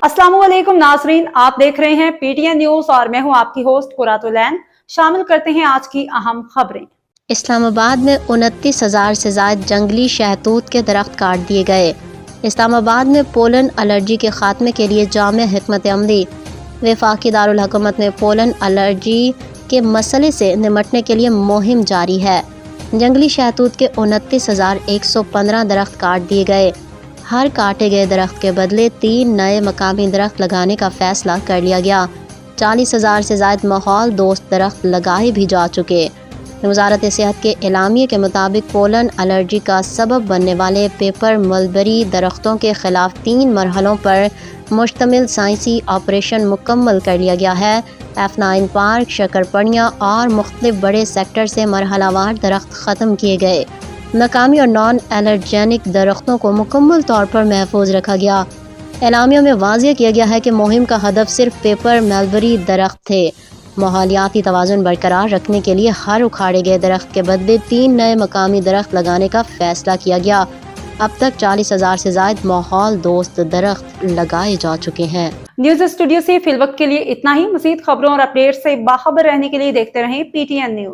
अस्सलाम वालेकुम नाजरीन, आप देख रहे हैं पीटीएन न्यूज और मैं हूं आपकी होस्ट कुरातुलैन। शामिल करते हैं आज की अहम खबरें। इस्लामाबाद में 29,000 से ज़ायद जंगली शहतूत के दरख्त काट दिए गए। इस्लामाबाद में पोलन एलर्जी के खात्मे के लिए जामे हिकमत अमली। वफाकी दारुल हुकूमत में पोलन एलर्जी के मसले से निमटने के लिए मुहिम जारी है। जंगली शहतूत के 29,115 दरख्त काट दिए गए। हर काटे गए दरख्त के बदले 3 नए मकामी दरख्त लगाने का फैसला कर लिया गया। 40,000 से ज़ायद माहौल दोस्त दरख्त लगाए भी जा चुके। वज़ारत सेहत के एलामिये के मुताबिक पोलन एलर्जी का सबब बनने वाले पेपर मलबरी दरख्तों के ख़िलाफ़ 3 मरहलों पर मुश्तमिल साइंसी ऑपरेशन मुकम्मल कर लिया गया है। F9 पार्क, शकरपड़ियाँ और मुख्तलिफ बड़े सेक्टर से मरहलावार दरख्त ख़त्म किए गए। मकामी और नॉन एलर्जेनिक दरख्तों को मुकम्मल तौर पर महफूज रखा गया। एलामिया में वाज़ेह किया गया है कि मुहिम का हदफ सिर्फ पेपर मलबरी दरख्त थे। माहौलियाती तवाज़ुन बरकरार रखने के लिए हर उखाड़े गए दरख्त के बदले 3 नए मकामी दरख्त लगाने का फैसला किया गया। अब तक 40,000 से ज़ायद माहौल दोस्त दरख्त लगाए जा चुके हैं। न्यूज स्टूडियो से फिलवक्त के लिए इतना ही। मज़ीद खबरों और अपडेट से बाखबर रहने के लिए देखते रहें पीटीएन न्यूज।